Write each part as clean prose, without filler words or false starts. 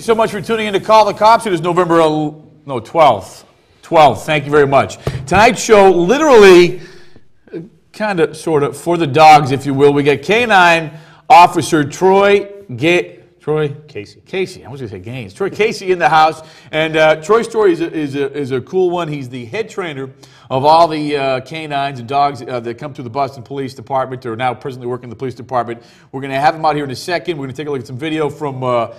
so much for tuning in to Call the Cops. It is November 12th. 12th. Thank you very much. Tonight's show, literally, kind of, sort of, for the dogs, if you will. We got K-9 Officer Troy Casey. I was going to say Gaines. Troy Casey in the house. And Troy's story is a cool one. He's the head trainer of all the canines and dogs that come through the Boston Police Department, or now presently working in the police department. We're going to have him out here in a second. We're going to take a look at some video from a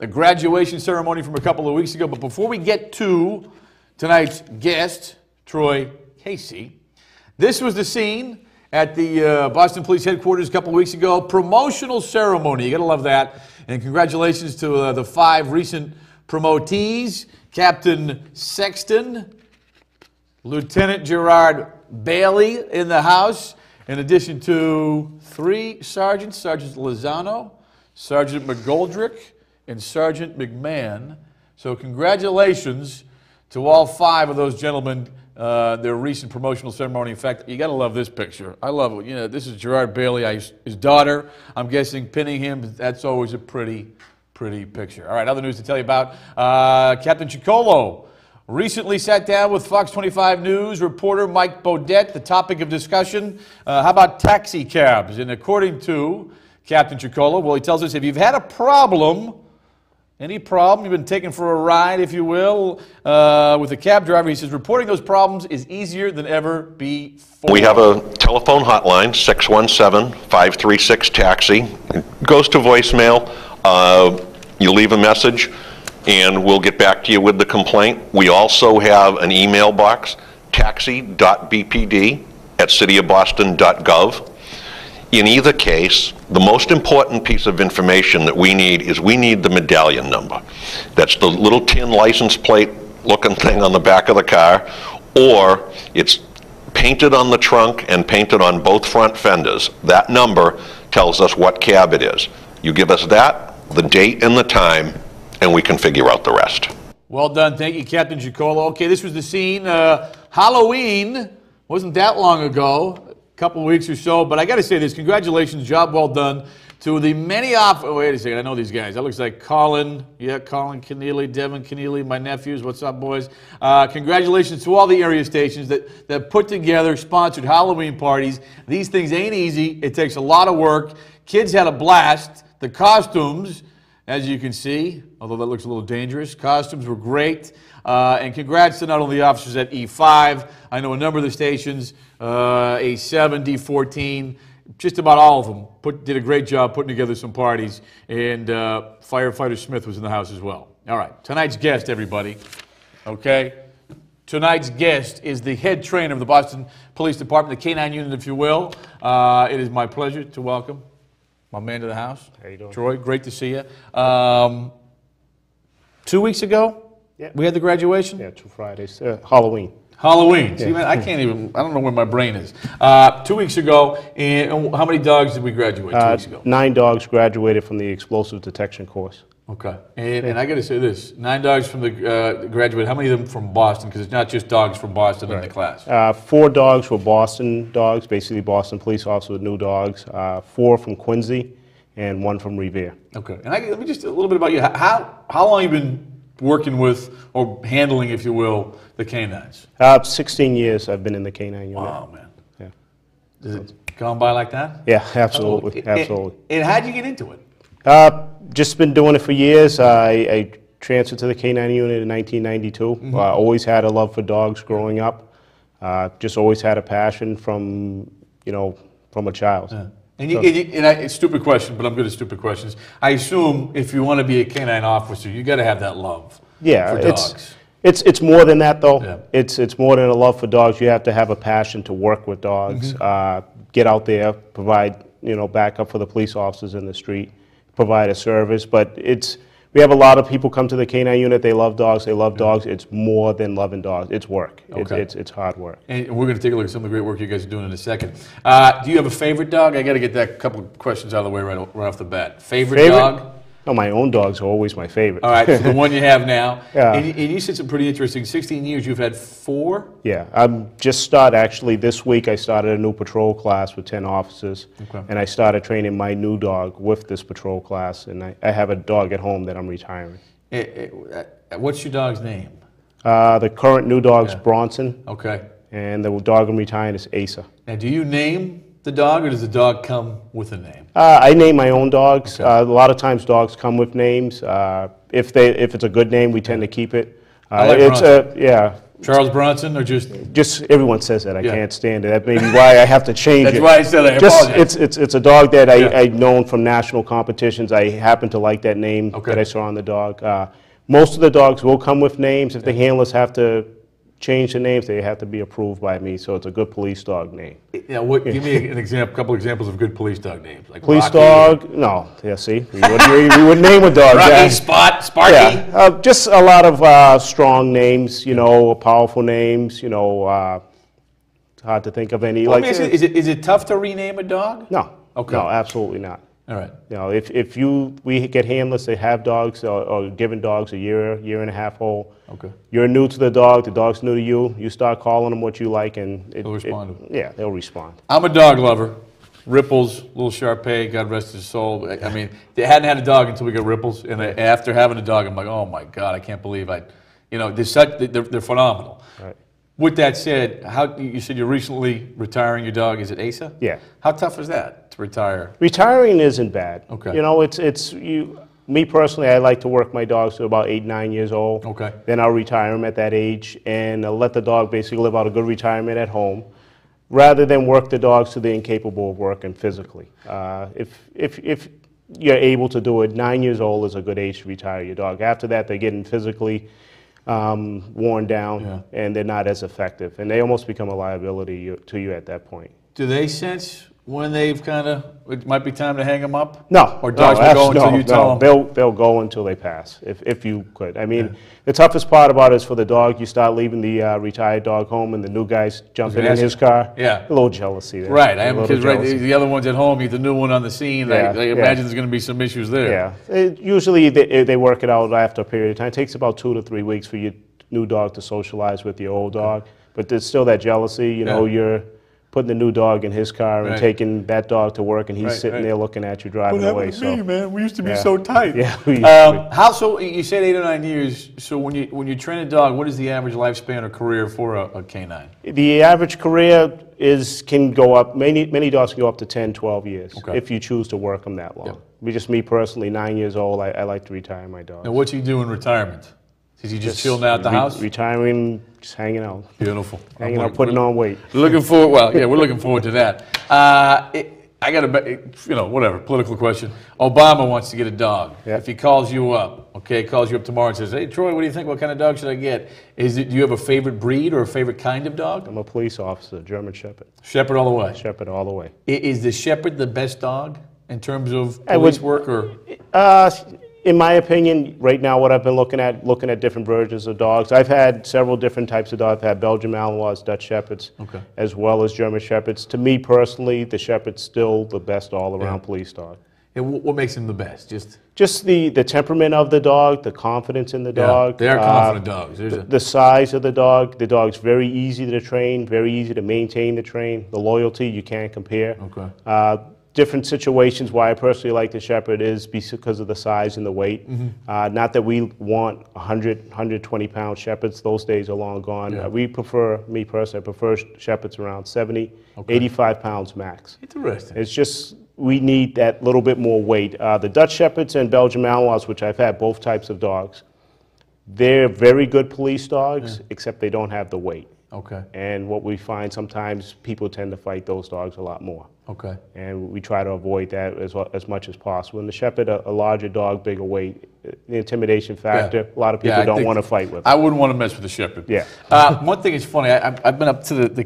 graduation ceremony from a couple of weeks ago. But before we get to tonight's guest, Troy Casey, this was the scene at the Boston Police headquarters a couple of weeks ago. Promotional ceremony. You got to love that. And congratulations to the 5 recent promotees: Captain Sexton, Lieutenant Gerard Bailey in the house, in addition to 3 sergeants: Sergeant Lozano, Sergeant McGoldrick, and Sergeant McMahon. So congratulations to all 5 of those gentlemen, their recent promotional ceremony. In fact, you got to love this picture. I love it. You know, this is Gerard Bailey, his daughter. I'm guessing pinning him. That's always a pretty picture. All right, other news to tell you about. Captain Chicolo recently sat down with Fox 25 News reporter Mike Bodette. The topic of discussion, how about taxi cabs? And according to Captain Chicolo, well, he tells us if you've had a problem, any problem, you've been taken for a ride, if you will, with a cab driver, he says reporting those problems is easier than ever before. We have a telephone hotline, 617-536-TAXI. It goes to voicemail. You leave a message, and we'll get back to you with the complaint. We also have an email box, taxi.bpd@cityofboston.gov. In either case, the most important piece of information that we need is we need the medallion number. That's the little tin license plate looking thing on the back of the car, or it's painted on the trunk and painted on both front fenders. That number tells us what cab it is. You give us that, the date and the time, and we can figure out the rest. Well done. Thank you, Captain Chicolo. Okay, this was the scene. Halloween wasn't that long ago. Couple of weeks or so, but I got to say this: congratulations, job well done to the many wait a second, I know these guys. That looks like Colin. Yeah, Colin Keneally, Devin Keneally, my nephews. What's up, boys? Congratulations to all the area stations that put together, sponsored Halloween parties. These things ain't easy. It takes a lot of work. Kids had a blast. The costumes, as you can see, although that looks a little dangerous, costumes were great. And congrats to not only the officers at E5, I know a number of the stations, A7, D14, just about all of them did a great job putting together some parties, and Firefighter Smith was in the house as well. All right, tonight's guest, everybody, okay? Tonight's guest is the head trainer of the Boston Police Department, the K-9 unit, if you will. It is my pleasure to welcome my man to the house. How you doing? Troy, great to see you. 2 weeks ago? Yeah. We had the graduation? Yeah, 2 Fridays. Halloween. Halloween. Yeah. See, man, I don't know where my brain is. 2 weeks ago, and how many dogs did we graduate 2 weeks ago? 9 dogs graduated from the explosive detection course. Okay. And I got to say this, 9 dogs from the graduate, how many of them from Boston? Because it's not just dogs from Boston in the class. 4 dogs were Boston dogs, basically Boston police officers with new dogs. 4 from Quincy and 1 from Revere. Okay. And let me just a little bit about you. How long have you been working with, or handling, if you will, the canines? 16 years I've been in the K-9 unit. Wow, man. Yeah. Does it gone by like that? Yeah, absolutely, absolutely. And how'd you get into it? Just been doing it for years. I transferred to the K-9 unit in 1992. Mm-hmm. Always had a love for dogs growing up. Just always had a passion from a child. Yeah. It's a stupid question, but I'm good at stupid questions. I assume if you want to be a K-9 officer, you got to have that love for dogs. It's more than that, though. Yeah. It's more than a love for dogs. You have to have a passion to work with dogs, get out there, provide backup for the police officers in the street, provide a service. But we have a lot of people come to the K-9 unit. They love dogs. They love dogs. It's more than loving dogs. It's work. Okay. It's hard work. And we're going to take a look at some of the great work you guys are doing in a second. Do you have a favorite dog? I got to get that couple of questions out of the way right off the bat. Favorite dog? No, my own dogs are always my favorite. All right, so the one you have now. Yeah. And you said some pretty interesting. 16 years, you've had 4? Yeah, I'm just started, actually, this week I started a new patrol class with 10 officers. Okay. And I started training my new dog with this patrol class, and I have a dog at home that I'm retiring. What's your dog's name? The current new dog's Bronson, Okay. and the dog I'm retiring is Asa. Now, do you name the dog, or does the dog come with a name? I name my own dogs. Okay. A lot of times dogs come with names. If it's a good name, we tend to keep it. I like it's Bronson. Charles Bronson, or just everyone says that. I Yeah. can't stand it. That may be why I have to change That's it. why I said I Just apologize. it's a dog that Yeah. I've known from national competitions. I happen to like that name Okay. that I saw on the dog. Most of the dogs will come with names. If the handlers have to change the names, they have to be approved by me. So it's a good police dog name. Now, give me an example, couple examples of good police dog names. Like Police Rocky, dog? No. Yeah. See, we wouldn't name a dog. Rocky, yeah. Spot, Sparky. Yeah, just a lot of strong names, powerful names, it's hard to think of any. Well, let me ask you, is it tough to rename a dog? No, Okay. no, absolutely not. All right. If we get handlers, they have dogs or given dogs a year and a half old. Okay. You're new to the dog's new to you. You start calling them what you like, and They'll respond. Yeah, they'll respond. I'm a dog lover. Ripples, little Shar-Pei, God rest his soul. I mean, they hadn't had a dog until we got Ripples, and after having a dog, I'm like, oh my God, I can't believe they're phenomenal. Right. With that said, you said you're recently retiring your dog. Is it Asa? Yeah. How tough is that to retire? Retiring isn't bad. Okay. Me personally, I like to work my dogs to about 8, 9 years old. Okay. Then I'll retire them at that age, and I'll let the dog basically live out a good retirement at home, rather than work the dogs till they're incapable of working physically. If you're able to do it, 9 years old is a good age to retire your dog. After that, they're getting physically worn down, and they're not as effective, and they almost become a liability to you at that point. Do they sense when they've it might be time to hang them up? No. Or dogs will go until you tell them? They'll go until they pass, if you could. I mean, the toughest part about it is for the dog, you start leaving the retired dog home and the new guy's jumping in his car. Yeah. A little jealousy there. Right, Because the other one's at home, you get the new one on the scene, Yeah, I yeah. imagine there's going to be some issues there. Yeah. Usually they work it out after a period of time. It takes about 2 to 3 weeks for your new dog to socialize with your old dog. But there's still that jealousy, you're putting the new dog in his car and taking that dog to work, and he's sitting there looking at you driving away. Man, we used to be so tight. Yeah. So you said 8 or 9 years. So when you train a dog, what is the average lifespan or career for a canine? The average career can go up. Many dogs can go up to 10, 12 years if you choose to work them that long. Me personally, 9 years old, I like to retire my dogs. Now, what's he do in retirement? Is he just chilling out at the house? Retiring, just hanging out. Beautiful. Hanging out, putting on weight. Looking forward. Well, yeah, we're looking forward to that. I got whatever, political question. Obama wants to get a dog. Yeah. If he calls you up, calls you up tomorrow and says, hey, Troy, what do you think? What kind of dog should I get? Do you have a favorite breed or a favorite kind of dog? I'm a police officer, German Shepherd. Shepherd all the way. Shepherd all the way. Is the Shepherd the best dog in terms of police work? Or? In my opinion, right now, what I've been looking at different versions of dogs. I've had several different types of dogs. I've had Belgian Malinois, Dutch Shepherds, as well as German Shepherds. To me personally, the Shepherd's still the best all-around police dog. And what makes him the best? Just the temperament of the dog, the confidence in the dog. They are confident dogs. The size of the dog's very easy to train, very easy to maintain the train. The loyalty, you can't compare. Different situations why I personally like the Shepherd is because of the size and the weight. Not that we want 100, 120-pound Shepherds. Those days are long gone. Me personally, I prefer Shepherds around 70, 85 pounds max. Interesting. It's just we need that little bit more weight. The Dutch Shepherds and Belgian Malinois, which I've had both types of dogs, they're very good police dogs, except they don't have the weight. And what we find sometimes, people tend to fight those dogs a lot more. And we try to avoid that as much as possible. And the Shepherd, a larger dog, bigger weight, the intimidation factor, a lot of people don't want to fight with. I wouldn't want to mess with the Shepherd. Yeah. One thing is funny, I've been up to the